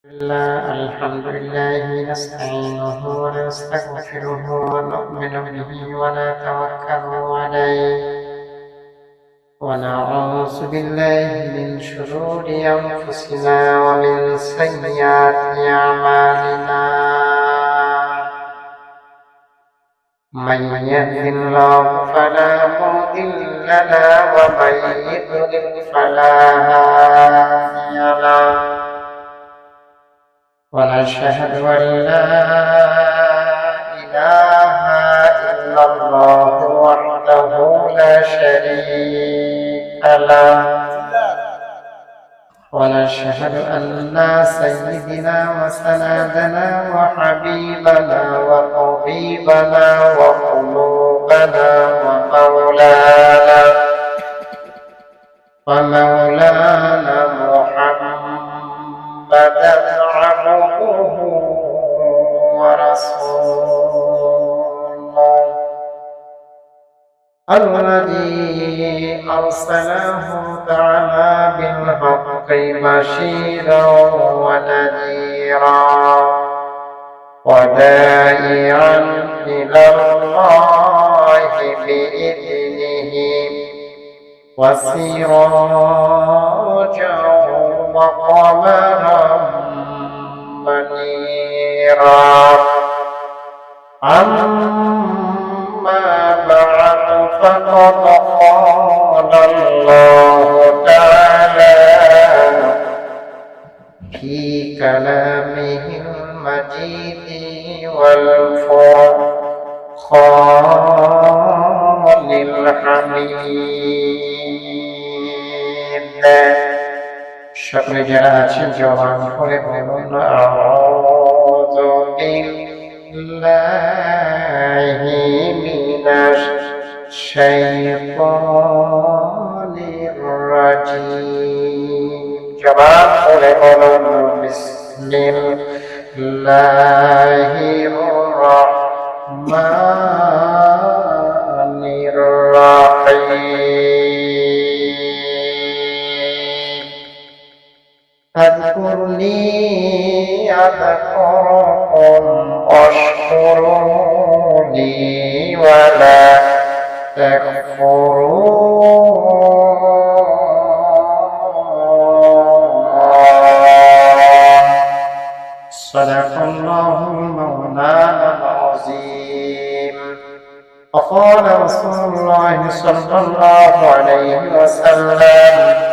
الحمد لله نستعينه ونستغفره ونؤمن به ونتوكل عليه ونعوذ بالله من شرور أنفسنا ومن سيئات أعمالنا من يهد الله فلا مضل له ومن يضلل فلا هادي له ونشهد أن لا إله إلا الله وحده لا شريك له ونشهد أن سيدنا وسندنا وحبيبنا وطبيبنا وقلوبنا ومولانا محمدا عبده ورسوله الذي أرسله تعالى بالحق بشيرا ونذيرا وداعيا إلى الله بإذنه وسراجا وقمرا منيرا أما بعد فقد قال الله تعالى في كلامه المجيد والفرقان الحميد সকলে যারা আছেন জবান করে বলুন আউযু বিল্লাহি মিনাশ শাইতানির রাজীম জবান করে বলুন বিসমিল্লাহির রাহমানির রাহিম اذكرني أذكركم واشكروني ولا تكفرون صدق الله المولانا العظيم وقال رسول الله صلى الله عليه وسلم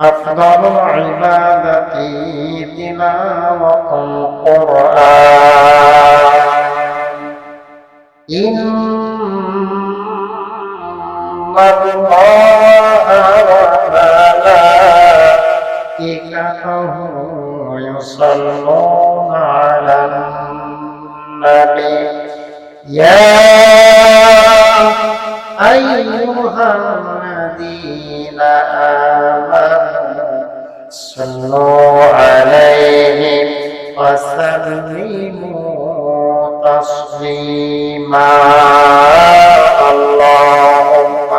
أفضل العبادة تلاوة القرآن إن الله وملائكته يصلون على النبي يا أيها الذين آمنوا صلوا عليه وسلموا تسليما اللهم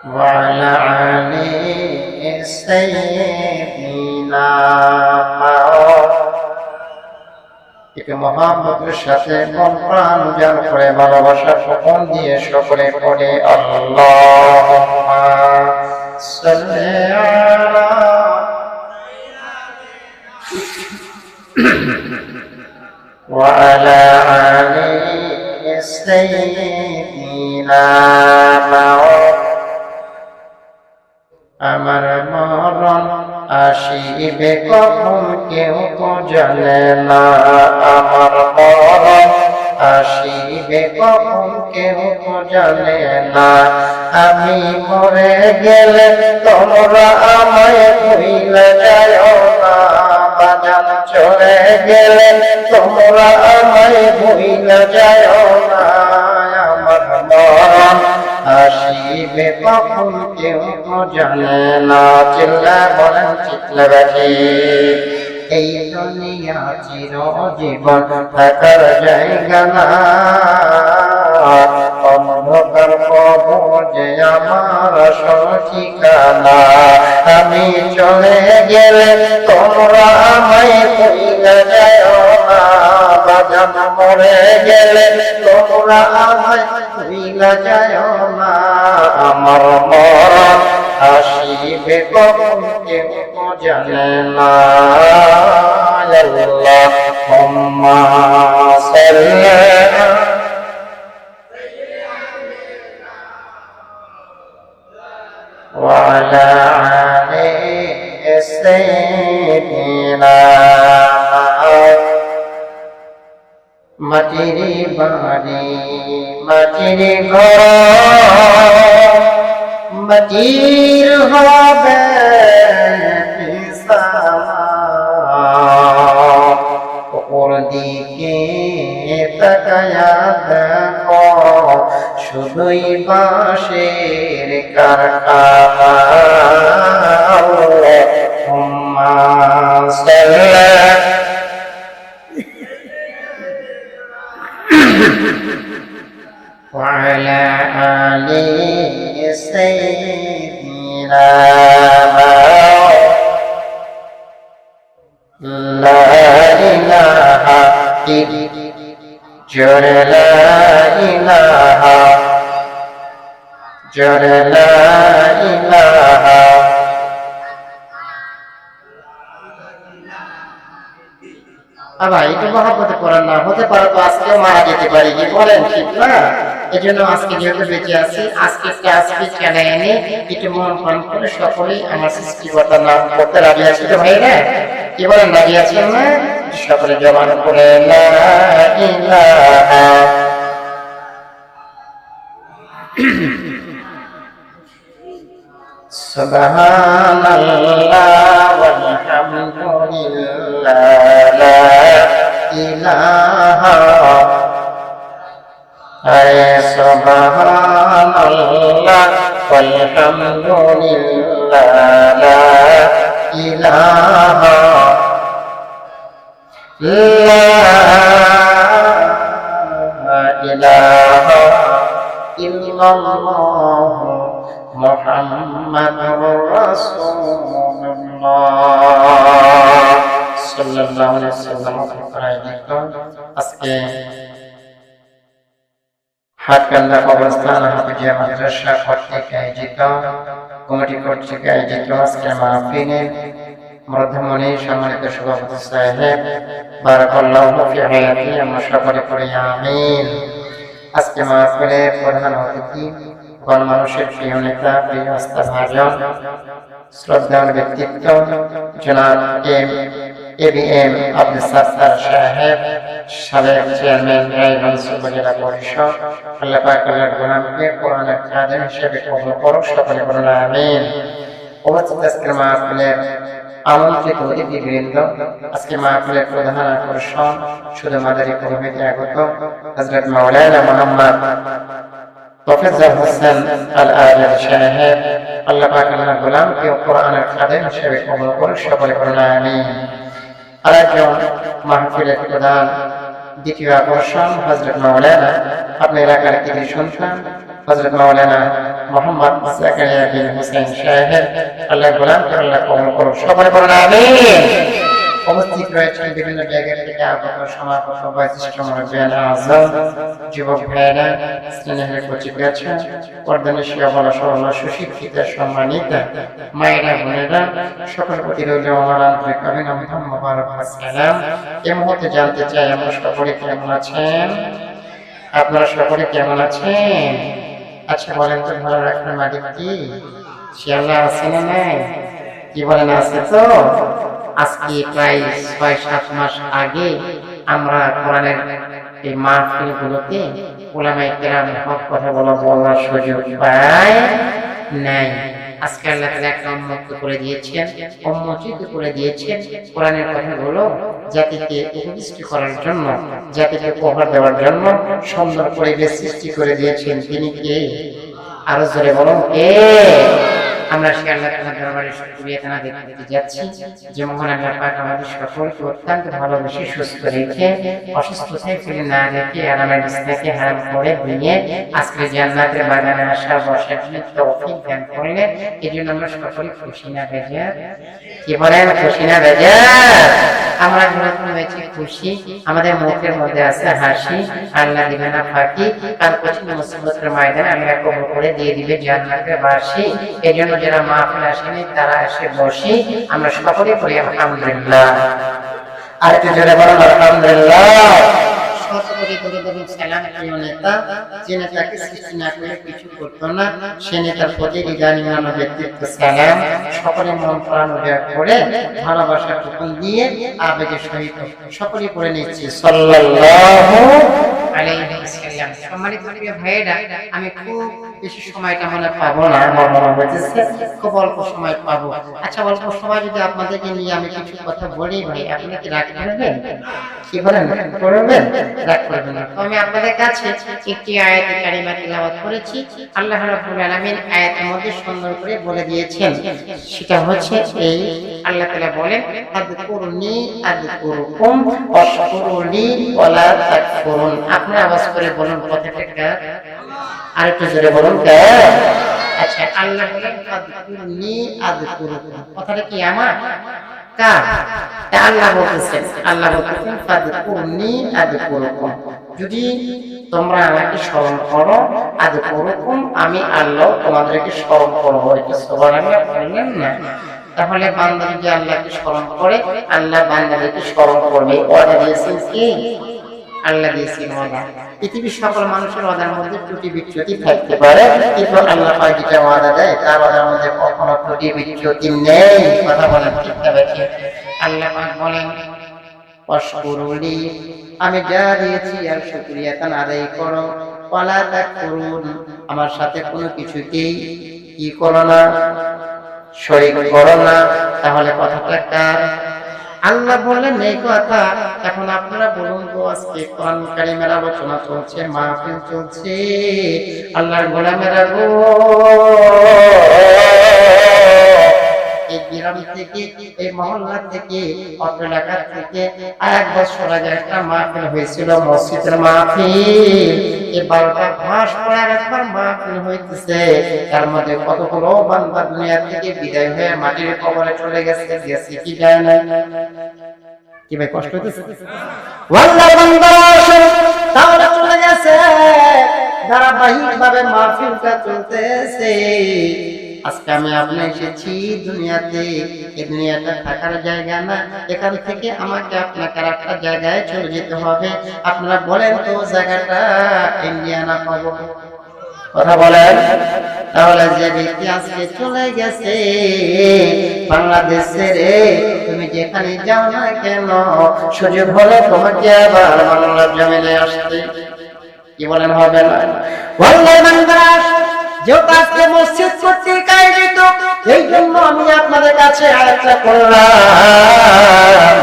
وعلى آل سيدنا মোহাম্মদের সাথে মন প্রাণ উজাড় করে ভালোবাসার ফোন দিয়ে সকলে পড়ে আল্লাহুম্মা সাল্লি আলা ওয়া আলা আলি সাইয়্যিদিনা আমার মরণ আসিবে কখন কেউ তো জানে না আমার মরণ আসিবে কখন কেউ তো জানে না আমি মরে গেলে তোমরা আমায় ভুলে যাও না বাজান চলে গেলে তোমরা আমায় ভুলে যাও না আমার মরণ আসিবে কখন কেউ তো জানে না চিল্লা বলেন চিল্লা বাজি এই দুনিয়া চিরজীবন থাকার জায়গা না অন্ধকার কবর যে আমার ঠিকানা। আমি চলে গেলে তোমরা আমায় ভুলে যাও না, বাজান মরে গেলে তোমরা আমায় ভুলে যাও না। আমার মরণ আসিবে কখন কেউ তো জানে না। আল্লাহুম্মা সাল্লি وعلى آل سيدنا মাটির বাড়ি মাটির ঘর মাটির হবে উপর দিকে তাকায়া দেখো শুধুই বাঁশের কারখানা। আল্লাহুম্মা সাল্লি وعلى آل سيدنا لا إله جل لا إله جل لا إله ভাই এটা মহব্বতে করেন না, হতে পারে তো আজকেও মারা যেতে পারি, কি বলেন ঠিক না? এই জন্য আজকে যেহেতু বেঁচে আছি, আজকে আজকে কেন এনে একটু মন প্রাণ করে সকলেই আমার সৃষ্টিকর্তার নাম করতে রাজি আছি তো ভাইরা, কি বলেন রাজি আছেন না? সকলে জবান করে লা ইলাহা সুবহানাল্লাহ ওয়ালহামদুলিল্লাহ লা ইলাহা সুবহানাল্লাহ ওয়ালহামদুলিল্লাহ লা ইলাহা লা ইলাহা ইল্লাল্লাহ মুহাম্মাদুর রাসূলুল্লাহ সাল্লাল্লাহু আলাইহি ওয়াসাল্লাম। আজকে হাটকান্দা অবস্থান হাফিজিয়া মাদ্রাসা কর্তৃক আয়োজিত কমিটি কর্তৃক আয়োজিত আজকে মাহফিলের মধ্যমণি সম্মানিত সভাপতি সাহেব বারাকাল্লাহু ফি হায়াতি, আমরা সকলে পড়ি আমিন। আজকে মাহফিলের প্রধান অতিথি গণমানুষের প্রিয় নেতা, প্রিয় আস্থাভাজন, শ্রদ্ধার ব্যক্তিত্ব জনাব এবিএম আব্দুল সাত্তার সাহেব, সাবেক চেয়ারম্যান রায়গঞ্জ উপজেলা পরিষদ। আল্লাহ পাক আল্লাহর গোলামকে কোরআনের খাদেম হিসেবে কবুল করুক, সকলে বলুন আমিন। উপস্থিত আজকের মাহফিলের আমন্ত্রিত অতিথিবৃন্দ, আজকে মাহফিলের প্রধান আকর্ষণ শুধু মাদারীপুর হইতে আগত হযরত মাওলানা মুহাম্মদ তোফাজ্জল হোসেন আল আজাদ সাহেব। আল্লাহ পাক আল্লাহর গোলামকে কোরআনের খাদেম হিসেবে কবুল করুক, সকলে বলুন আমিন। আরেকজন মাহফিলের প্রধান দ্বিতীয় আকর্ষণ হযরত মাওলানা, আপনার এলাকার কৃতি সন্তান হযরত মাওলানা মোহাম্মদ জাকারিয়া বিন হোসেন সাহেব। আল্লাহর গোলামকে আল্লাহ কবুল করুক, সকলে বলুন আমিন। উপস্থিত রয়েছেন বিভিন্ন জায়গা থেকে আগত সমাগত বয়োজ্যেষ্ঠ মুরব্বিয়ান আযম, যুবক ভাইয়েরা, স্নেহের কচি গাছা, পর্দানিশী অবলা সরলা সুশিক্ষিত সম্মানিতা মায়েরা বোনেরা, সকল প্রতি রইল আমার আন্তরিক অভিনন্দন মোবারক সালাম। এই মুহূর্তে জানতে চাই আমরা সকলে কেমন আছেন? আপনারা সকলে কেমন আছেন? আচ্ছা বলেন তো, ভালো রাখবেন মালিক কি? সে আল্লাহ আছে না নাই? কি বলেন, আছে তো? আজকে প্রায় ৬-৭ মাস আগে আমরা কোরআনের এই মাহফিলগুলোতে উলামায়ে কেরাম হক কথা বলার সুযোগ পাই নাই। আজকে আল্লাহ তাআলা একটা উন্মুক্ত করে দিয়েছেন, উন্মোচিত করে দিয়েছেন কোরআনের কথাগুলো জাতিকে উপদিষ্ট করার জন্য, জাতিকে উপহার দেওয়ার জন্য সুন্দর পরিবেশ সৃষ্টি করে দিয়েছেন। তিনি কে? আরো জোরে বলুন কে? আমরা সে আল্লাহ তাআলার দরবারে শুকরিয়া আদায় করতে যাচ্ছি যে মহান আল্লাহ পাক আমাদের সকলকে অত্যন্ত ভালোবেসে সুস্থ রেখে অসুস্থতায় ফেলে না রেখে আরামের বিছানাকে হারাম করে দিয়ে আজকে জান্নাতের বাগানে আসা বসার জন্য তৌফিক দান করলেন। এই জন্য আমরা সকলে খুশি না বেজার? কি বলেন, খুশি না বেজার? আমরা নতুন হয়েছি খুশি, আমাদের মুখের মধ্যে আছে হাসি। আল্লাহ দিবে না ফাঁকি, কাল কঠিন মুসিবতের ময়দানে আল্লাহ কবুল করে দিয়ে দিবে জান্নাতের বাসী। এই জন্য যারা মাহফিল আসেনি তারা এসে বসি, আমরা সকলে করি আলহামদুলিল্লাহ। আর একটু জোরে বলুন আলহামদুলিল্লাহ। যে নেতাকে সৃষ্টি না করে কিছু করতো না, সে নেতার প্রতি হৃদয়নিম্ন ব্যক্তিত্ব সালাম। সকলে মন প্রাণ উজাড় করে ভালোবাসার টুকুন দিয়ে আবেগের সহিত সকলে পড়ে নিচ্ছি সাল্লাল্লাহু আলাইহি ওয়াসাল্লাম। সম্মানিত প্রিয় ভাইয়েরা, আমি খুব বেশি সময়টা মনে পাবো না, আমার মনে হচ্ছে খুব অল্প সময় পাবো। আচ্ছা, অল্প সময় যদি আপনাদেরকে নিয়ে আমি কিছু কথা বলি ভাই, আপনি কি রাগ করবেন? কি বলেন, করবেন? রাগ করবেন না। তো আমি আপনাদের কাছে একটি আয়াতে কারিমা তিলাওয়াত করেছি। আল্লাহ রাব্বুল আলামিন আয়াতের মধ্যে সুন্দর করে বলে দিয়েছেন, সেটা হচ্ছে এই, আল্লাহ তাআলা বলেন আযকুরুনি আযকুরুকুম ওয়াশকুরুলি ওয়ালা তাকফুরুন। আপনি আওয়াজ করে বলুন কথাটা কার? আর একটু জোরে বলুন কার? আচ্ছা, আল্লাহ বলেন আযকুরুনি আযকুরুকুম, কথাটা কি আমার? কার? আল্লাহ বলতেছেন, আল্লাহ বলতেছেন ফাযকুরুনি আযকুরুকুম, যদি তোমরা আমাকে স্মরণ করো, আযকুরুকুম, আমি আল্লাহ তোমাদেরকে স্মরণ করব। এটা সুবহানাল্লাহ বললেন না? তাহলে বান্দা যদি আল্লাহকে স্মরণ করে, আল্লাহ বান্দাদেরকে স্মরণ করবে। ওয়াদা দিয়েছেন কি? আল্লাহ দিয়েছেন ওয়াদা। পৃথিবীর সকল মানুষের ওয়াদার মধ্যে ত্রুটি বিচ্যুতি থাকতে পারে, কিন্তু আল্লাহ পাক যেটা ওয়াদা দেয় তার ওয়াদার মধ্যে কখনো ত্রুটি বিচ্যুতি নেই। কথা বলেন ঠিক না বেঠিক? আল্লাহ পাক বলেন ওয়াশকুরুলি, আমি যা দিয়েছি আর শুকরিয়া আদায় করো, ওয়ালা তাকফুরুন, আমার সাথে কোনো কিছুকেই কি করো না, শরীক করো না। তাহলে কথাটা কার? আল্লাহ বললেন এই কথা। এখন আপনারা বলুন তো, আজকে কোরআন কারীমের আলোচনা চলছে, মাহফিল চলছে, আল্লাহর গোলামেরা গো, এই গ্রাম থেকে, এই মহল্লা থেকে, অত এলাকা থেকে 1 বছর আগে একটা মাহফিল হয়েছিল, মসজিদের মাহফিল। এই 12টা মাস পরে আরেকবার মাহফিল হইতেছে। তার মধ্যে কতগুলো বান্দা দুনিয়া থেকে বিদায় হয়ে মাটির কবরে চলে গেছে। গেছে কি যায় না? কি ভাই কষ্ট হইতেছে? ওয়াল্লাহ বান্দারা তাহলে চলে গেছে। ধারাবাহিকভাবে মাহফিলটা চলতেছে। আজকে আমি আপনি এসেছি দুনিয়াতে, এই দুনিয়াটা থাকার জায়গা না। এখান থেকে আমাকে আপনাকে একটা জায়গায় চলে যেতে হবে। আপনারা বলেন তো জায়গাটা ইন্ডিয়া না পাবো? কথা বলেন। তাহলে যে ব্যক্তি আজকে চলে গেছে বাংলাদেশে, রে তুমি যেখানে যাও না কেন, সুযোগ হলে তোমাকে আবার বাংলার জমিনে আসতে, কি বলেন, হবে না? ওয়াল্লাহি বান্দারা, যেহেতু আজকে মসজিদ কর্তৃক আয়োজিত, এই জন্য আমি আপনাদের কাছে আয়াতটা করলাম।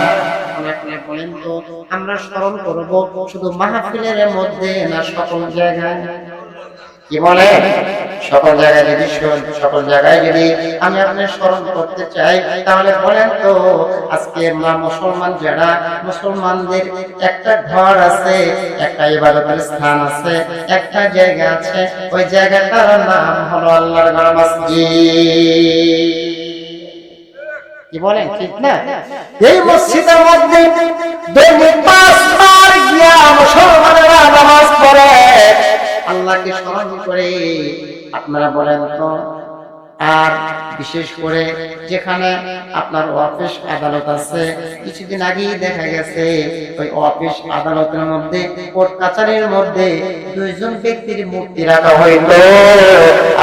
আপনি বলেন তো, আমরা স্মরণ করব শুধু মাহফিলের মধ্যে না সকল জায়গায়? কি বলে? সকল জায়গায় যদি সকল জায়গায় যদি আমি আপনি স্মরণ করতে চাই, তাহলে বলেন তো, আজকে আমরা মুসলমান যারা, মুসলমানদের একটা ঘর আছে, একটা ইবাদতের স্থান আছে, একটা জায়গা আছে, ওই জায়গাটার নাম হলো আল্লাহর ঘর, মসজিদ। কি বলেন, ঠিক না? এই মসজিদের মধ্যে দৈনিক 5 বার গিয়া মুসলমানেরা নামাজ পড়ে, আল্লাহকে স্মরণ করে। আপনারা বলেন তো, আর বিশেষ করে যেখানে আপনার অফিস আদালত আছে, কিছুদিন আগেই দেখা গেছে ওই অফিস আদালতের মধ্যে, কোর্ট কাছারির মধ্যে 2জন ব্যক্তির মূর্তি রাখা হইল।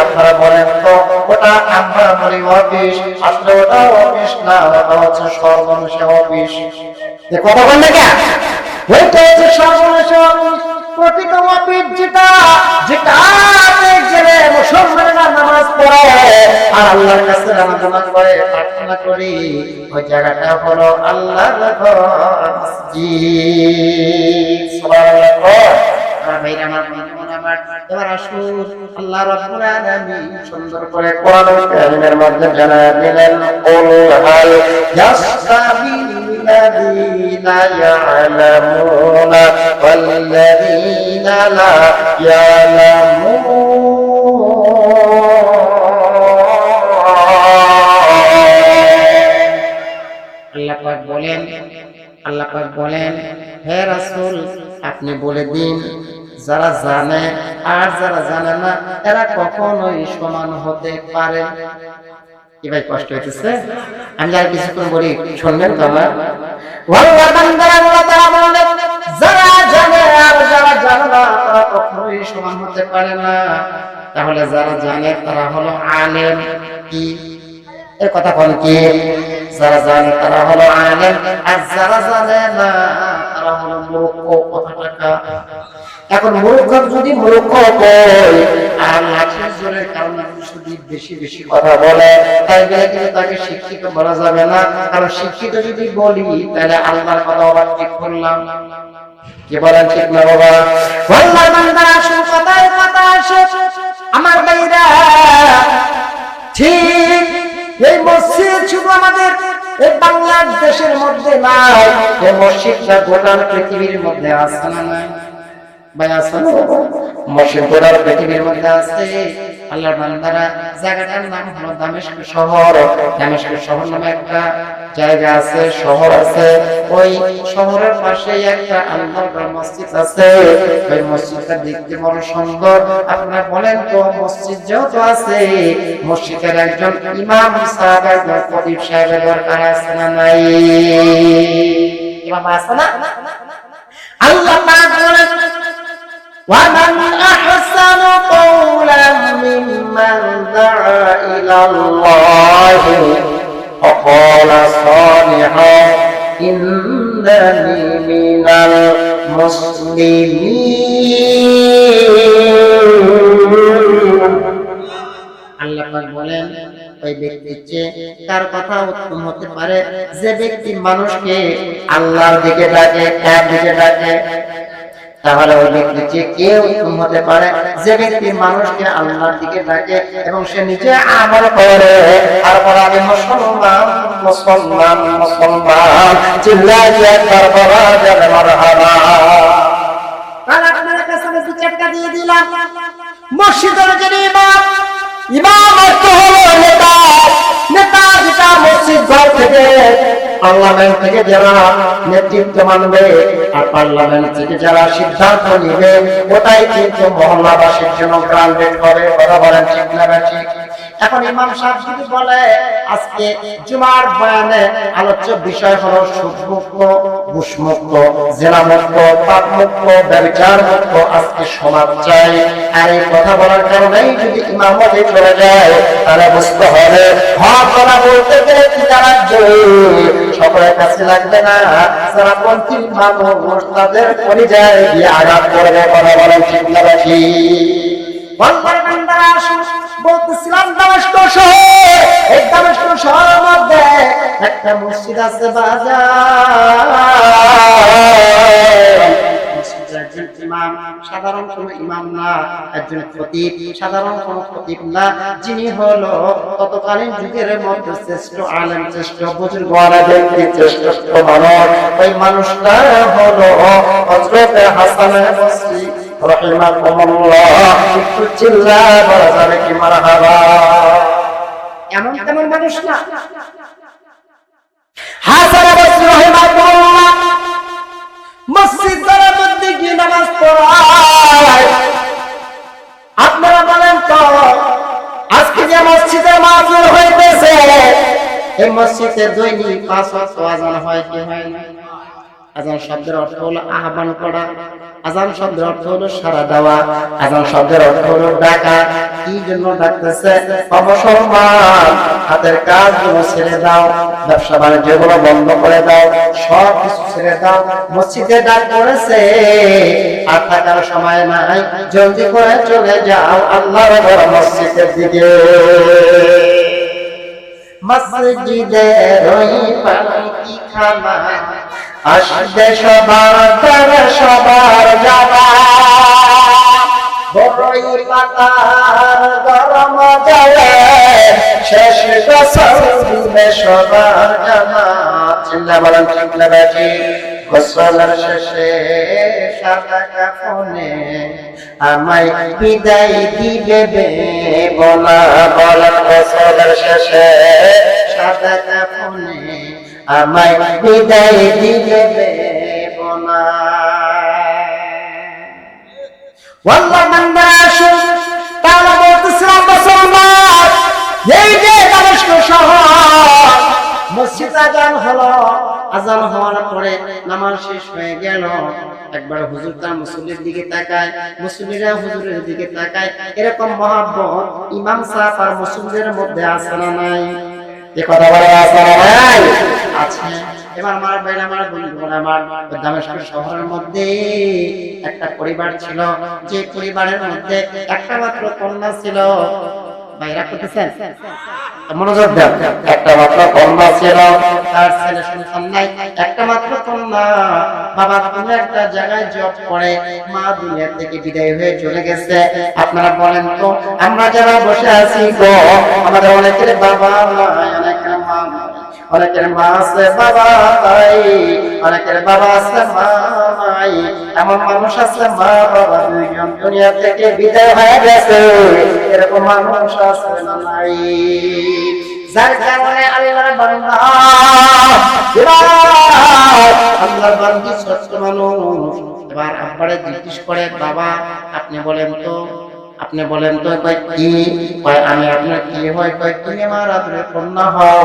আপনারা বলেন তো, ওটা আমরা বলি অফিস, আসলে ওটা অফিস না, ওটা হচ্ছে সর্বনাশা অফিস। কথা বল না কেন? ওইটা হচ্ছে সর্বনাশা অফিস। প্রকৃত অফিস যেটাতে গেলে মুসলমানেরা নামাজ পড়ে আর আল্লাহর কাছে নামাজ পড়ে, প্রার্থনা করি, ওই জায়গাটা হলো আল্লাহর ঘর, মসজিদ। সুবহানাল্লাহ। আমার ভাইরা, আমার এবার আসুন আল্লাহ রাব্বুল আলামিন সুন্দর করে কোরআন কারীমের মধ্যে জানায় দিলেন কুল হাল ইয়াস্তাবিল্লাযীনা ইয়ালামুনা ওয়াল্লাযীনা লা ইয়ালামুন আল্লাহ পাক বলেন হে রাসূল আপনি বলে দিন যারা জানে আর যারা জানে না এরা কখনোই সমান হতে পারে কি ভাই কষ্ট হইতেছে আমি আর কিছুক্ষণ বলি শুনবেন তো আমার ওয়াল্লাহ বান্দারা আল্লাহ তাআলা বলেন যারা জানে আর যারা জানে না তারা কখনোই সমান হতে পারে না তাহলে যারা জানে তারা হলো আলেম কি এই কথা কোন কি যারা জানে তারা হলো আলেম আর যারা জানে না তারা হলো মূর্খ কথাটা এখন মূর্খ যদি মূর্খ হয় আর লাঠির জোরের কারণে যদি বেশি বেশি কথা বলে তাহলে কিন্তু তাকে শিক্ষিত বলা যাবে না কারণ শিক্ষিত যদি বলি তাহলে আল্লাহর কথা আবার ঠিক করলাম কি বলেন ঠিক না বাবা আল্লাহর বান্দা আসল কথায় কথা আসে আমার ভাইরা ঠিক এই মসজিদ শুধু আমাদের এই বাংলাদেশের মধ্যে নাই এই মসজিদটা গোটা পৃথিবীর মধ্যে আছে না নাই ভাই আছে না মসজিদ গোটা পৃথিবীর মধ্যে আছে আল্লাহর বান্দারা জায়গাটার নাম হলো দামেস্ক শহর দামেস্ক শহর নামে একটা জায়গা আছে শহর আছে ওই শহরের পাশেই একটা আল্লাহর মসজিদ আছে ওই মসজিদটা দেখতে বড় সুন্দর আপনারা বলেন তো মসজিদ যেহেতু আছে মসজিদের একজন ইমাম সাহেব একজন খতিব সাহেবের দরকার আছে না নাই ইমাম আছে না আল্লাহ পাক বলেন ومن أحسن قولا ممن دعا إلى الله وقال صالحا إنني من المسلمين আল্লাহ পাক বলেন ওই ব্যক্তির চেয়ে তার কথা উত্তম হতে পারে যে ব্যক্তি মানুষকে আল্লাহর দিকে ডাকে তার দিকে ডাকে তাহলে ওই ব্যক্তি যে কেউ হতে পারে যে ব্যক্তি মানুষকে আল্লাহর দিকে ডাকে এবং সে নিজে আমল করে আর বলে আমি মুসলমান মুসলমান মুসলমান চিল্লাইয়া একবার বলা যাবে মারহাবা আর আপনার কাছে আমি বিচারটা দিয়ে দিলাম মসজিদের যে ইমাম ইমাম অর্থ হলো নেতা নেতা যেটা মসজিদ ঘর থেকে পার্লামেন্ট থেকে যারা নেতৃত্ব মানবে আর পার্লামেন্ট থেকে যারা সিদ্ধান্ত নিবে ওটাই কিন্তু মহল্লাবাসীর জন্য গ্রান্টেড হবে কথা বলেন ঠিক না ঠিক এখন ইমাম সাহেব যদি বলে আজকে জুমার বয়ানে আলোচ্য বিষয় হলো সুদমুক্ত ঘুষমুক্ত জেনামুক্ত পাপমুক্ত ব্যভিচার মুক্ত আজকে সমাজ চাই আর এই কথা বলার কারণেই যদি ইমাম হয়ে চলে যায় তাহলে বুঝতে হবে হক কথা বলতে গেলে কি তারা সকলের কাছে লাগবে না যারা পন্থী মানুষ তাদের পরিচয় দিয়ে আঘাত করবে কথা বলেন ঠিক না ঠিক বলতেছিলাম দামেস্ক শহর এই দামেস্ক শহরের মধ্যে একটা মসজিদ আছে বাজার ইমাম সাধারণ কোন ইমাম না একজন খতিব সাধারণ কোন খতিব না যিনি হলো তৎকালীন যুগের মধ্যে শ্রেষ্ঠ আলেম শ্রেষ্ঠ বুজুর্গ ব্যক্তি শ্রেষ্ঠ মানুষ ওই মানুষটা হলো হযরত হাসান বসরি রাহিমাহুল্লাহ একটু চিল্লা বলা যাবে কি মারহাবা এমন তেমন মানুষ না হাসান বসরি রাহিমাহুল্লাহ মসজিদের মধ্যে গিয়ে নামাজ পড়ায় আপনারা বলেন তো আজকে যে মসজিদে মাহফিল হইতেছে এই মসজিদে দৈনিক 5 ওয়াক্ত আযান হয় কি হয় না আযান শব্দের অর্থ হলো আহ্বান করা আযান শব্দের অর্থ হলো সাড়া দেওয়া আযান শব্দের অর্থ হলো ডাকা কি জন্য ডাকতেছে অবসম্মান হাতের কাজগুলো ছেড়ে দাও ব্যবসা বাণিজ্যগুলো বন্ধ করে দাও সব কিছু ছেড়ে দাও মসজিদে ডাক পড়েছে আর থাকার সময় নাই জলদি করে চলে যাও আল্লাহর ঘর মসজিদের দিকে মসজিদের ওই পালকি খানা আসবে সবার যাবা ওই পাতার গরম জলে শেষ গোসল দিবে সবার জামাত। চিল্লা বলেন ঠিক না বেঠি? গোসলের শেষে সাদা কাফনে আমায় বিদায় দিবে বেবনা। বলেন গোসলের শেষে সাদা কাফনে আমায় বিদায় দিবে বেবনা। ওয়াল্লাহ বান্দা আসুন, তাআলা বলতেছিলাম মুসলমান, এই যে দামেস্ক শহর মসজিদ আজান হলো, আজান হওয়ার পরে নামাজ শেষ হয়ে গেল, একবার হুজুর তার মুসল্লির দিকে তাকায়, মুসল্লিরা হুজুরের দিকে তাকায়। এরকম মহব্বত ইমাম সাহেব আর মুসল্লিদের মধ্যে আছে না নাই? এই কথা বলে আছে না নাই? আছে। এবার আমার ভাইরা, আমার বন্ধুরা, আমার দামেস্ক শহরের মধ্যে একটা পরিবার ছিল, যে পরিবারের মধ্যে একটা মাত্র কন্যা ছিল। ভাইরা করতেছেন, মনোযোগ দেন। একটা মাত্র কন্যা ছিল, তার ছেলে সন্তান নাই, একটা মাত্র কন্যা। বাবা কোনো একটা জায়গায় জব করে, মা দুনিয়া থেকে বিদায় হয়ে চলে গেছে। আপনারা বলেন তো, আমরা যারা বসে আছি গো, আমাদের অনেকের বাবা নাই, অনেকের মা নাই, অনেকের মা আছে বাবা নাই, অনেকের বাবা আছে মা নাই। এমন মানুষ আছে মা বাবা দুইজন দুনিয়া থেকে বিদায় হয়ে গেছে, এরকম মানুষ আছে না নাই? যার কারণে আল্লাহর বান্দা, আল্লাহর বান্দি ছোট্ট মানুষ এবার আব্বারে জিজ্ঞেস করে, বাবা আপনি বলেন তো, আপনি বলেন তো কি হয়, আমি আপনার কি হয়? তুমি আমার আদরের কন্যা হও।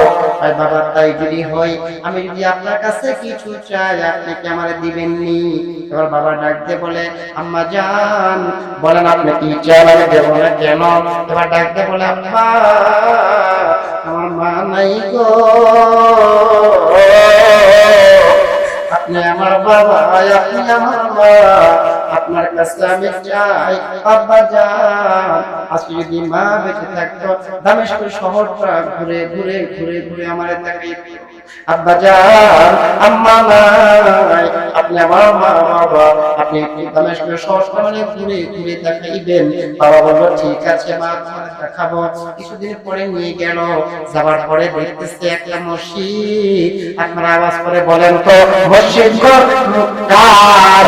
বাবা তাই যদি হয়, আমি যদি আপনার কাছে কিছু চাই, আপনি কি আমারে দিবেননি? এবার বাবা ডাক দিয়ে বলে, আম্মা জান বলেন আপনি কি চান, আমি দেব না কেন? এবার ডাক দিয়ে বলে, আব্বা আমার মা নাই গো, আপনি আমার বাবা, আপনি আমার মা, আপনার কাছে আমি চাই আব্বা জান, আজকে যদি মা বেঁচে থাকতো দামেস্ক শহরটা ঘুরে ঘুরে ঘুরে ঘুরে আমার তাকাইতো। আব্বা জান আম্মা নাই, আপনি আমার মা বাবা, আপনি দামেস্ক শহরটা মানে ঘুরে ঘুরে দেখাইবেন। বাবা বলল ঠিক আছে মা, তোমাকে দেখাবো। কিছুদিন পরে নিয়ে গেল, যাবার পরে দেখতেছে একটা মসজিদ। আপনারা আওয়াজ করে বলেন তো মসজিদ কার?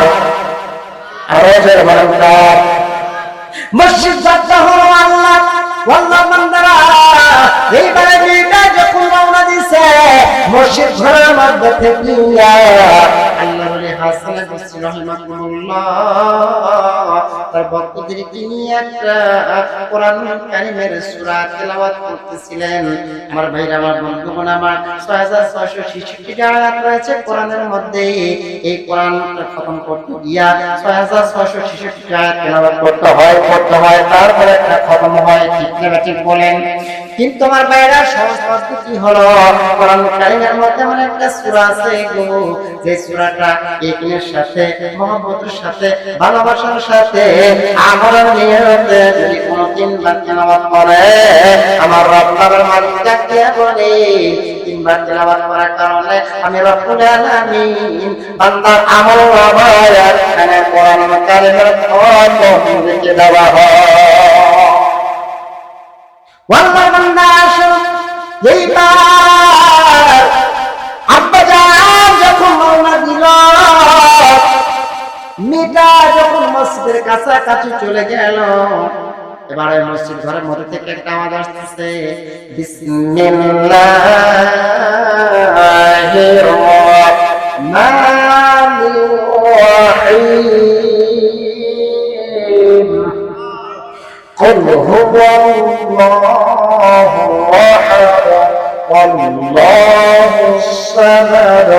আওয়াজের বলেন কার? মসজিদ যাত্রা হলো আল্লাহ। আল্লাহ বান্দারা এইবারে মেয়েটা যখন রওনা দিছে মসজিদ ঘরের মধ্যে থেকে আল্লাহ বলে হাসান বসছিল রহিমাহুল্লাহ তার ভক্তদেরকে নিয়ে একটা কোরআন কারীমের সূরা তেলাওয়াত করতেছিলেন। আমার ভাইরা, আমার বন্ধুগণ, আমার 6666 আয়াত রয়েছে কোরআনের মধ্যে। এই কোরআনটা খতম করতে গিয়া 6666 আয়াত তেলাওয়াত করতে হয়, তারপরে একটা খতম হয়। ঠিক না ঠিক বলেন? কিন্তু আমার ভাইরা, সহজ পদ্ধতি হলো কোরআন কারীমের মধ্যে এমন একটা সূরা আছে গো, যে সূরাটা ইকিনের সাথে, মহব্বতের সাথে, ভালোবাসার সাথে, আমলের নিয়তে যদি কোনো 3 বার তেলাওয়াত করে, আমার রব তাআলার মালিক ডাকে বলে 3 বার তেলাওয়াত করার কারণে আমি রব্বুল আলামিন বান্দার আমল নামায় এখানে কোরআন কারীমের খতম লিখে দেওয়া হয়। ওয়াল্লাহ বান্দা আসো, এইবার আব্বা জান যখন রওনা দিল, মেয়েটা যখন মসজিদের কাছাকাছি চলে গেল, এবারে মসজিদ ঘরের মধ্যে থেকে একটা আওয়াজ আসতেছে, বিসমিল্লাহির রাহমানির রাহিম, قل هو الله أحد الله الصمد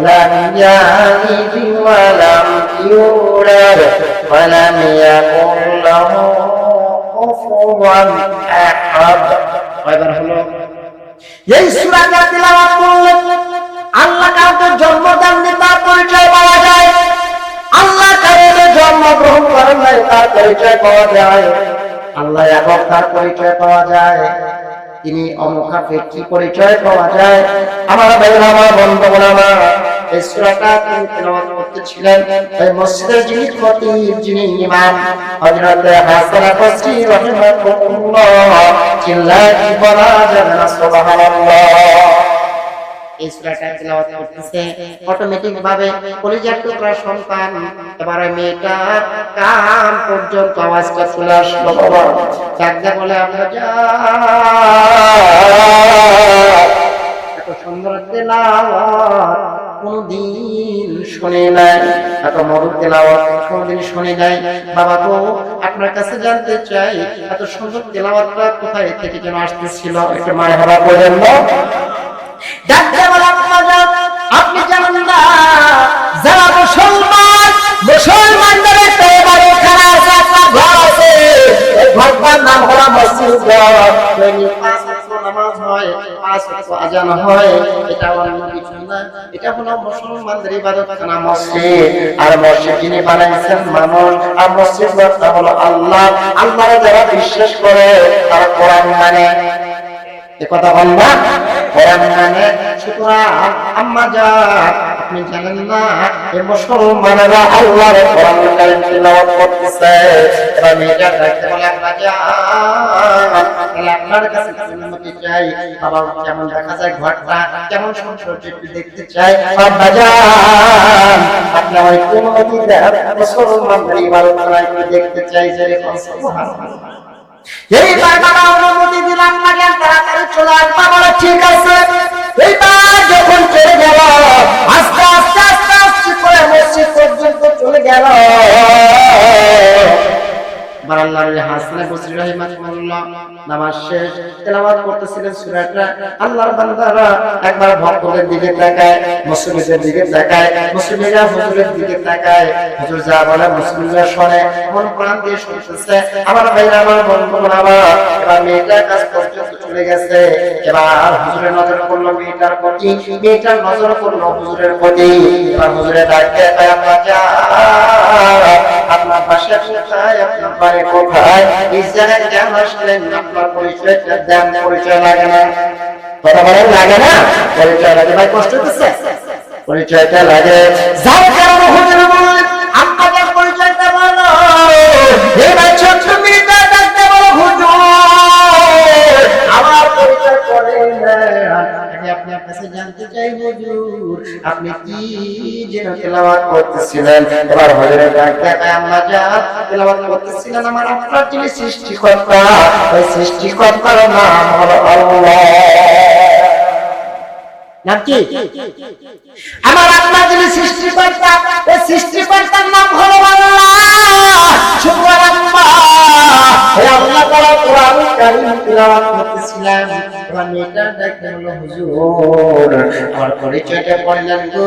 لم يلد ولم يولد ولم يكن له كفوا أحد। কয়বার হলো? এই সূরাটা তেলাওয়াত করলে আল্লাহ কাউকে জন্ম দেননি তার পরিচয় পাওয়া যায়, আল্লাহ কাউকে জন্মগ্রহণ করেন নাই তার পরিচয় পাওয়া যায়, আল্লাহ একক তার পরিচয় পাওয়া যায়, তিনি অমুখাপেক্ষী পরিচয় পাওয়া যায়। আমার ভাইরা, আমার বন্ধুগণ, আমার এই সূরাটা তিনি তেলাওয়াত করতেছিলেন। এই মসজিদের যিনি খতিব, যিনি ইমাম, হযরত হাসান বসরি রাহিমাহুল্লাহ, চিল্লায় কি বলা যাবে না সুবহানাল্লাহ। এই সূরাটা তেলাওয়াত করতেছে, অটোমেটিক ভাবে কলিজার টুকরা সন্তান এবারে মেয়েটা কান পর্যন্ত আওয়াজটা চলে আসলো। বাবা ডাকতে বলে আমরা যা এত সুন্দর তেলাওয়াত কোনদিন শুনে নাই, এত মধুর তেলাওয়াত কোনদিন শুনে নাই। বাবা গো, আপনার কাছে জানতে চাই এত সুন্দর তেলাওয়াতটা কোথায় থেকে যেন আসতেছিল, একটু মারহাবা বলেন না। ডাকতে বলে আপনি জানেন না, যারা মুসলমানদের একটা এবারে খানা আছে, আপনার ঘর আছে, এই ঘরটার নাম হলো মসজিদ। পাঁচ ওয়াক্ত নামাজ হয়, পাঁচ ওয়াক্ত আযান হয়, এটা অন্য কিছু না, এটা হলো মুসলমানদের ইবাদতখানা মসজিদ। আর মসজিদ যিনি বানাইছেন মানুষ, আর মসজিদ হলো আল্লাহ। আল্লাহরে যারা বিশ্বাস করে তারা কোরআন মানে, কথা বল না, কোরআন মানে। সুতরাং আম্মা জান, আপনি জানেন না এই মুসলমানেরা আল্লাহর কোরআন কারীম তিলাওয়াত করতেছে। এবার মেয়েটা ডাকতে বলে আম্মা জান, তাহলে আপনার কাছে অনুমতি চাই, বাবা কেমন দেখা যায় ঘরটা, কেমন সৌন্দর্য একটু দেখতে চাই। আম্মা জান, আপনি ওই অনুমতি দেন, মুসলমানদের ইবাদতখানা একটু দেখতে চাই। যে সুবহানাল্লাহ। এইবার বাবা অনুমতি দিলাম না, কেন তাড়াতাড়ি চলে আসবা, বলে ঠিক আছে। এইবার যখন চলে গেল, আস্তে আস্তে আস্তে আস্তে করে মসজিদ পর্যন্ত চলে গেল। আল্লাহর হাসান বসরি রাহিমাহুল্লাহ নামাজ শেষ, তেলাওয়াত করতেছিলেন সূরাটা। আল্লাহর বান্দারা একবার ভক্তদের দিকে তাকায়, মুসলিমদের দিকে তাকায়, মুসলিমরা হুজুরের দিকে তাকায়। হুজুর যা বলে মুসলিমরা শুনে, মন প্রাণ দিয়ে শুনতেছে। আমার ভাইরা, আমার বন্ধুরা, এবার মেয়েটার কাছ পর্যন্ত চলে গেছে। এবার হুজুরের নজর পড়লো মেয়েটার প্রতি, মেয়েটার নজর পড়লো হুজুরের প্রতি। এবার হুজুরের ডাকতে পায় আপনার যা, আপনার বাসা কোথায়, আপনার বাড়ি কোথায়, এই জায়গায় কেন আসলেন, আপনার পরিচয়টা দেন। পরিচয় লাগে না, কথা বলেন লাগে না, পরিচয় লাগে। ভাই কষ্ট হচ্ছে, পরিচয়টা লাগে। যার কারণে হুজুর বলেন আপনাদের পরিচয়টা বলো। এই ভাই ছোট মেয়েটা ডাকতে বলো হুজুর আমার পরিচয় করেন না, আমি আপনার কাছে জানতে চাই হুজুর আপনি কি যেন তেলাওয়াত করতেছিলেন। এবার হুজুরের ডাক দেখায় আম্মা জান, তেলাওয়াত করতেছিলেন আমার আপনার যিনি সৃষ্টিকর্তা, ওই সৃষ্টিকর্তার নাম হলো আল্লাহ। নাম কি? আমার আপনার যিনি সৃষ্টিকর্তা, ওই সৃষ্টিকর্তার নাম হলো আল্লাহ। সুবহানাল্লাহ। এই আল্লাহ তাআলা কোরআন কারীম তেলাওয়াত করতেছিলেন। এবার মেয়েটা ডাকতে বলল হুজুর আমার পরিচয়টা বললেন গো,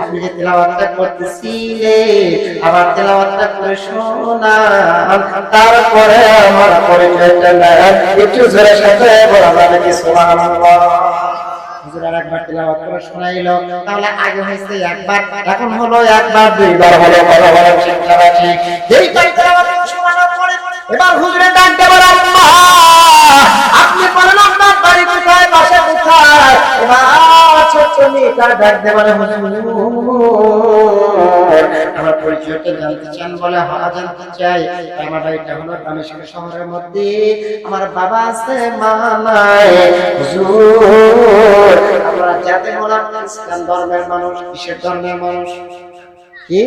আপনি যে তেলাওয়াতটা করতেছিলেন আমার তেলাওয়াতটা করে শোনান, তারপরে আমার পরিচয়টা নেন। একটু জোরে সাথে বলা যাবে কি সুবহানাল্লাহ। হুজুর আরেকবার তেলাওয়াত করে শোনাইলো। তাহলে আগে হয়েছে একবার, এখন হলো একবার, দুইবার হলো। কথা বলেন ঠিক না ঠিক? এইবার তেলাওয়াত শোনানোর পরে এবার হুজুরের ডাক দেবার আম্মা আপনি বলেন আপনার বাড়ি কোথায়, বাসা কোথায়। এবার ছোট্ট মেয়েটা ডাক দেবার হুজুর আমার পরিচয়টা জানতে চান, বলে হ্যাঁ জানতে চাই। আমার বাড়িটা হলো দামেস্ক শহরের মধ্যে, আমার বাবা আছে মা নাই। হুজুর আমরা যাতে বলা খ্রিস্টান ধর্মের মানুষ। কিসের ধর্মের মানুষ? কি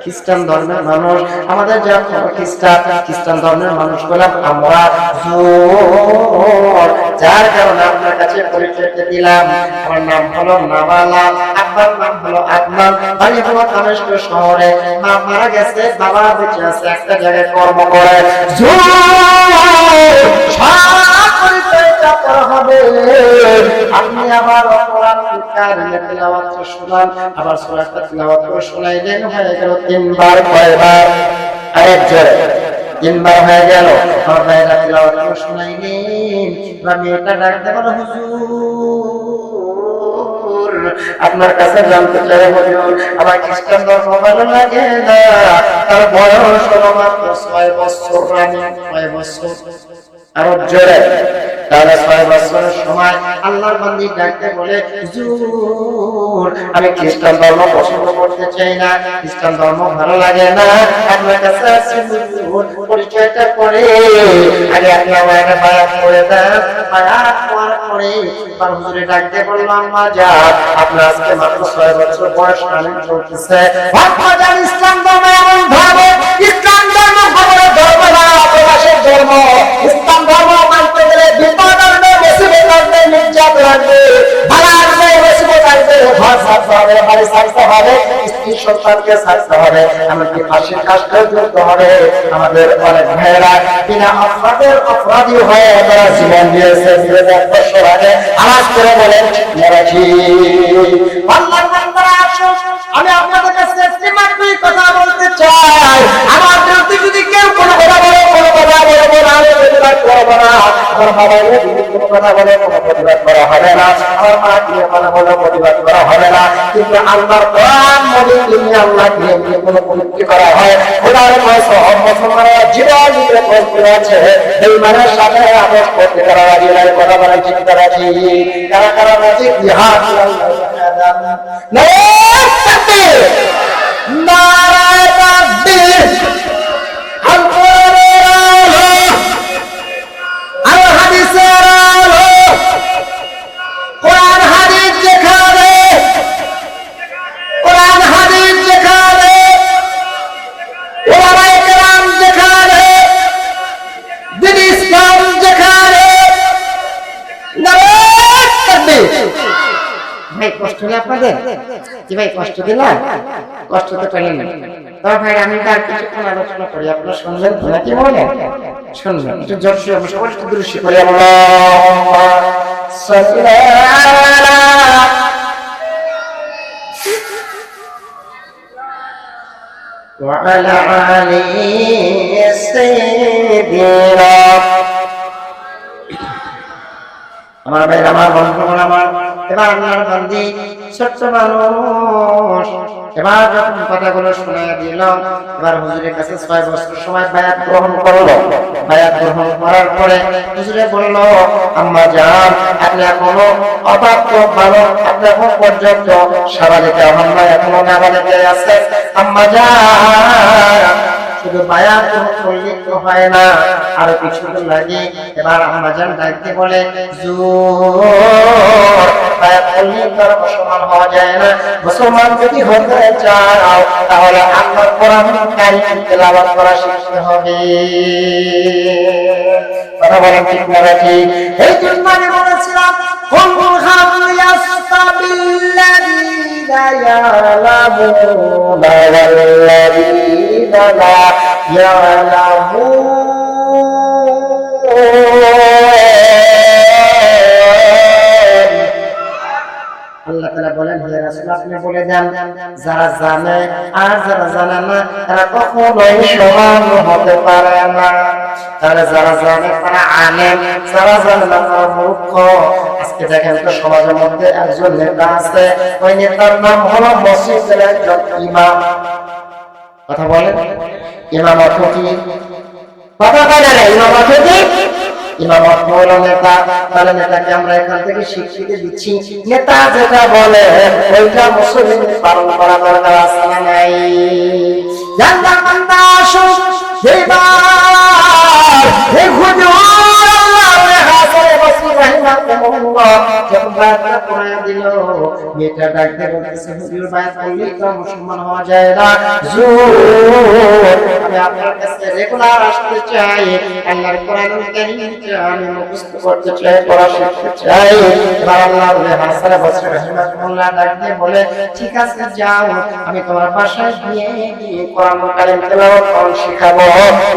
খ্রিস্টান ধর্মের মানুষ। আমাদের যা খ্রিস্টান ধর্মের মানুষ বললাম আমরা, যার কারণে আপনার কাছে পরিচয়টা দিলাম। আমার নাম হলো নাওয়ালা, আব্বার নাম হলো আদনান, বাড়ি হলো দামেস্ক শহরে। মা মারা গেছে, বাবা বেঁচে আছে, একটা জায়গায় কর্ম করে। আপনি আবার কোরআন কারীমের তেলাওয়াত শোনান, আবার সূরাটা তেলাওয়াত করে শোনাইলেন। হয়ে গেল তিনবার। কয়বার? আরেক জোরে তিনবার হয়ে গেল। আমার ভাইরা তেলাওয়াত করে শোনাইলেন। এবার মেয়েটা ডাকতে বলে হুজুর আপনার কাছে জানতে চাই হুজুর আমার খ্রিস্টান ধর্ম ভালো লাগে না, তার বয়স হলো মাত্র 6 বছর। আমি 6 বছর। আরো জোরে তাহলে 6 বছরের সময় আল্লাহর বান্দী ডাকতে বলে, হুজুর আমি খ্রিস্টান ধর্ম পছন্দ করতে চাই না, খ্রিস্টান ধর্ম ভালো লাগে না, আপনার কাছে আসছি হুজুর, পরিচয়টা করে আগে আপনি আমার একটা বায়াত করে দেন। বায়াত করার পরে এবার হুজুরে ডাকতে বলল, আম্মা যান আপনার আজকে মাত্র 6 বছর বয়স, রানিং চলতেছে, আম্মা যান ইসলাম ধর্ম এমন ধর্ম, ইসলাম ধর্ম খবরের ধর্ম না, প্রকাশের ধর্ম। ইসলাম ধর্ম মানতে গেলে বিপদ আসবে, মুসিবত আসবে, নির্যাতন আসবে, বালা আসবে, মুসিবত আসবে, ঘর ছাড়তে হবে, বাড়ি ছাড়তে হবে, স্ত্রী সন্তানকে ছাড়তে হবে, এমনকি ফাঁসির কাজটাও করতে হবে। আমাদের অনেক ভাইয়েরা বিনা অপরাধী হয়ে তারা জীবন দিয়েছে 2000 বছর আগে। আওয়াজ করে বলেন আল্লাহর বান্দারা আসো, আমি আপনাদের কাছে একটি মাত্র কথা বলতে চাই। আমার বিরুদ্ধে যদি কেউ কোনো কথা বলে, কোনো কথা বলবো না, আমি প্রতিবাদ করবো না। আমার বাবা কোনো কথা বলে, কোনো প্রতিবাদ করা হবে না। আমার মা কি কথা বলে, প্রতিবাদ করা হবে না। কিন্তু আল্লাহর কোরআন মনে তিনি আল্লাহকে কোনো পরীক্ষা করা হয়, খোদার কসম মুসলমানরা জীবন দিতে প্রস্তুত আছে। এই মানের সাথে আপোষ করতে তারা রাজি নয়। কথা বলেন ঠিক, তারা ঠিক, কারা কারা রাজি? জিহাদ নারায়ে তাকবীর, নারায়ে তাকবীর, আল-কোরআনের আলো, আল-হাদিসের আলো, কোরআন হাদিস যেখানে, কোরআন হাদিস যেখানে, ওলামায়ে কেরাম যেখানে, দ্বীন ইসলাম যেখানে, নারায়ে তাকবীর। ভাই কষ্ট হলো আপনাদের? জি ভাই কষ্ট দিলাম? কষ্ট তো পেলেন না। তবে ভাই আমি তার কিছুক্ষণ আলোচনা করি, আপনারা শুনবেন তো নাকি বলেন? শুনবেন একটু জোরসে, সবাই একটু দৃষ্টি করি। আল্লাহুম্মা সাল্লি আলা ওয়া আলা আলি সাইয়্যিদিনা। আমার ভাই, আমার বন্ধুগণ, আমার এবার আল্লাহর বান্দী ছোট্ট মানুষ এবার যখন কথাগুলো শোনায় দিল, এবার হুজুরের কাছে 6 বছর সময় বায়াত গ্রহণ করলো। বায়াত গ্রহণ করার পরে হুজুরে বলল, আম্মা জান আপনি এখনো অবাধ্য বালক, আপনি এখন পর্যন্ত সাবালিকা হন না, এখনো নাবালিকায় আছে। আম্মা জান শুধু বায়াত করলে তো হয় না, আরো কিছু লাগে। এবার আম্মা জান ডাকতে বলে, জোর বায়াত করলে তার মুসলমান হওয়া যায় না। মুসলমান যদি হতে চাও তাহলে আল্লাহর কোরআন কারীম তেলাওয়াত করা শিখতে হবে। কথা বলেন ঠিক না ঠিক? এই জন্য আমি বলেছিলাম, কুল হাল ইয়াস্তাবিল্লাযীনা ইয়ালামুনা ওয়াল্লাযীনা লা ইয়ালামুন। আল্লাহ তাআলা বলেন, হে রাসূল আপনি বলে দেন, যারা জানে আর যারা জানে না তারা কখনোই সমান হতে পারে না। তাহলে যারা জানে তারা আলেম, যারা জানে না তারা মূর্খ। আজকে দেখেন তো সমাজের মধ্যে একজন নেতা আছে, ওই নেতার নাম হলো মসজিদের একজন ইমাম। কথা বলেন, ইমাম অর্থ কি? কথা বলে না, ইমাম অর্থ কি? ইমাম অর্থ হলো নেতা। তাহলে নেতাকে আমরা এখান থেকে স্বীকৃতি দিচ্ছি, নেতা যেটা বলে ওইটা মুসলিম পালন করা দরকার আছে না নাই? জান্নাত বান্দা আসো এবার এই হুজুর আল্লাহর হাসরে বসি রাহিমাহুল্লাহ যখন বায়াতটা করে দিল, মেয়েটা ডাকতে বলতেছে, হুজুর বায়াত করলেই তো মুসলমান হওয়া যায় না। হুজুর আমি আপনার কাছে রেগুলার আসতে চাই, আল্লাহর কোরআনুল কারীমকে আমি মুখস্থ করতে চাই, পড়া শিখতে চাই। এবার আল্লাহর হাসরে বসি রাহিমাহুল্লাহ ডাকতে বলে, ঠিক আছে যাও, আমি তোমার বাসায় গিয়ে কোরআনুল কারীম তেলাওয়াত শিখাবো।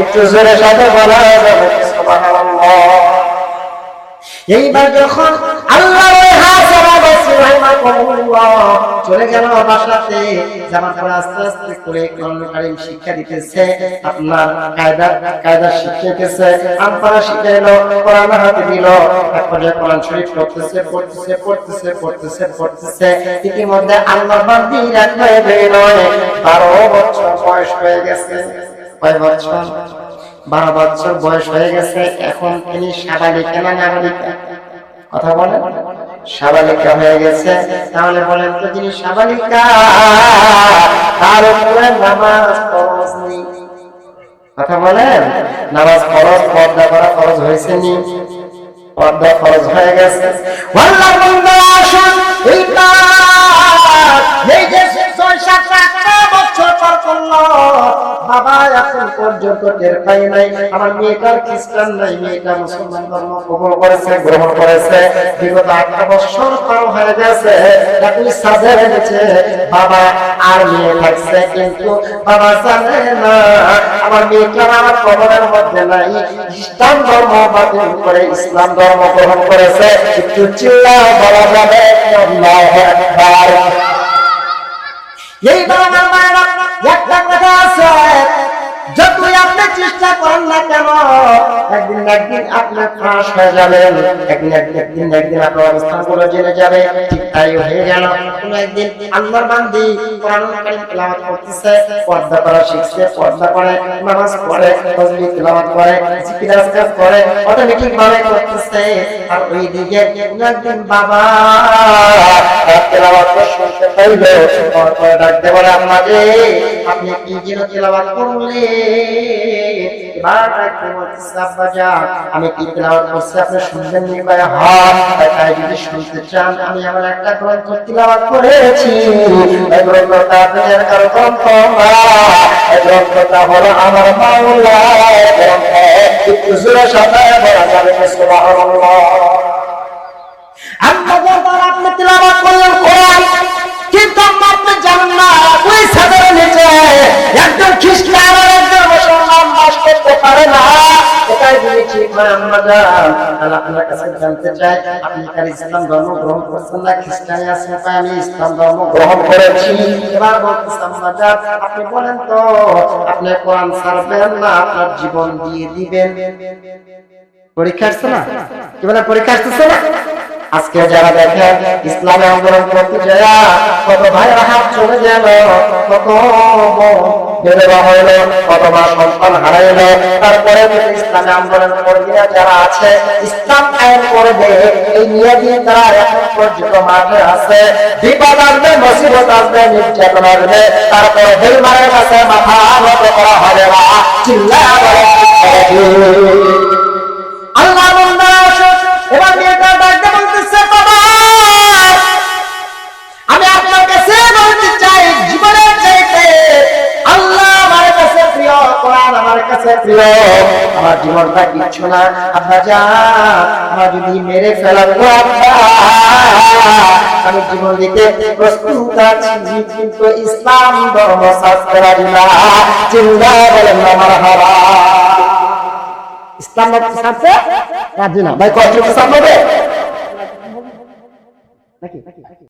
একটু জোরে সাথে বলা যাবে সুবহানাল্লাহ। এইবার যখন আল্লাহ চলে গেল বাসাতে, যাবার পরে আস্তে আস্তে করে কোরআন কারীম শিক্ষা দিতেছে, আপনার কায়দা শিখাইতেছে, আমপারা শিখাইলো, কোরআন হাতে দিল। তারপরে কোরআন শরীফ পড়তেছে পড়তেছে পড়তেছে পড়তেছে পড়তেছে। ইতিমধ্যে আল্লাহ বান্দির এক নয় 12 বছর বয়স হয়ে গেছে। কয় বছর? 12 বছর বয়স হয়ে গেছে, এখন তিনি সাবালিকা না নাবালিকা? কথা বলেন, সাবালিকা হয়ে গেছে। তাহলে বলেন তো, যিনি সাবালিকা তার উপরে নামাজ ফরজ নেই। কথা বলেন, নামাজ ফরজ, পর্দা করা ফরজ হয়েছে নি? পর্দা ফরজ হয়ে গেছে। আল্লাহ বান্দা আসুন, এই যে 6-7 বছর পর করলো, বাবা এখন পর্যন্ত টের পাই নাই আমার মেয়েটা খ্রিস্টান নাই, মেয়েটা মুসলমান ধর্ম কবুল করেছে, গ্রহণ করেছে। বিগত 8 বছর পার হয়ে গেছে, এখন সাজের গেছে, বাবা আর মেয়ে থাকছে, কিন্তু বাবা জানে না আমার মেয়েটা আমার কবরের মধ্যে নাই, খ্রিস্টান ধর্ম বাতিল করে ইসলাম ধর্ম গ্রহণ করেছে। একটু চিল্লা বলা যাবে আল্লাহু আকবার। এই বাবা মায়েরা একটা কথা আছে, যতই আপনি চেষ্টা করেন না কেন, একদিন না একদিন আপনি ফাঁস হয়ে যাবেন, একদিন আপনার অবস্থানগুলো জেনে যাবে। ঠিক তাই হয়ে গেল। কোন একদিন আল্লাহর বান্দি কোরআন কারীম তেলাওয়াত করতেছে, পর্দা করা শিখছে, পর্দা করে, নামাজ পড়ে, তাসবিহ তেলাওয়াত করে, জিকির আজকার করে, অটোমেটিক ভাবে করতেছে। আর ওই দিকে কোন একদিন বাবা তেলাওয়াত শুনতে পাইলো, পরে ডাকতে বলে, আম্মা রে আপনি কি যেন তেলাওয়াত করলেন? এবার ডাকতে বলতেছে, আব্বা যান আমি কি তেলাওয়াত করছি আপনি শুনবেন নি? কয় হ্যাঁ। তাই যদি শুনতে চান, আমি আমার একটা গ্রন্থ তেলাওয়াত করেছি, এই গ্রন্থটা আপনার কারো গ্রন্থ না, এই গ্রন্থটা হলো আমার মাওলার গ্রন্থ। একটু জোরে সাথে বলা যাবে সুবহানাল্লাহ। আপনি তেলাওয়াত করলেন কোরআন, কিন্তু আপনি জানেন না ওই ছাদের নিচে একজন খ্রিস্টান আর একজন মুসলমান বাস করতে পারে না। এটাই যদি ঠিক হয় আম্মা জান, তাহলে আপনার কাছে জানতে চাই, আপনি কার ইসলাম ধর্ম গ্রহণ করছেন না খ্রিস্টানে আছেন? আমি ইসলাম ধর্ম গ্রহণ করেছি। এবার বলতেছে, আম্মা জান আপনি বলেন তো, আপনি কোরআন ছাড়বেন না আপনার জীবন দিয়ে দিবেন? পরীক্ষা আসছে না? কি বলে পরীক্ষা আসতেছে না? আজকে যারা দেখেন ইসলামে আন্দোলন করতে যায়, কত ভাইয়ের হাত চলে গেল, কত বিধবা হইল, কত মা সন্তান হারাইল, তারপরে ইসলামে আন্দোলন করবে যারা আছে, ইসলাম আইন করবে, এই নিয়ে দিয়ে তারা এখন পর্যন্ত মাঠে আছে। বিপদ আসবে, মুসিবত আসবে, নির্যাতন আসবে, তারপরে বেঈমানের কাছে মাথা নত করা হবে না। চিল্লায়া বলে আল্লাহ বান্দা আসো। এবার মেয়েটা ডাকতে বলতেছে, বাবা আমি আপনার কাছে বলতে চাই, জীবনের চাইতে আল্লাহ আমার কাছে প্রিয়, কোরআন আমার কাছে প্রিয়, আমার জীবনটা কিচ্ছু না। আব্বা জান আমার যদি মেরে ফেলার আমি জীবন দিতে প্রস্তুত আছি, কিন্তু ইসলাম ধর্ম সাজ করা না। চিন্তা বলেন আমার হারা ইসলাম ছাড়তে রাজি না। ভাই কত সামনে নাকি?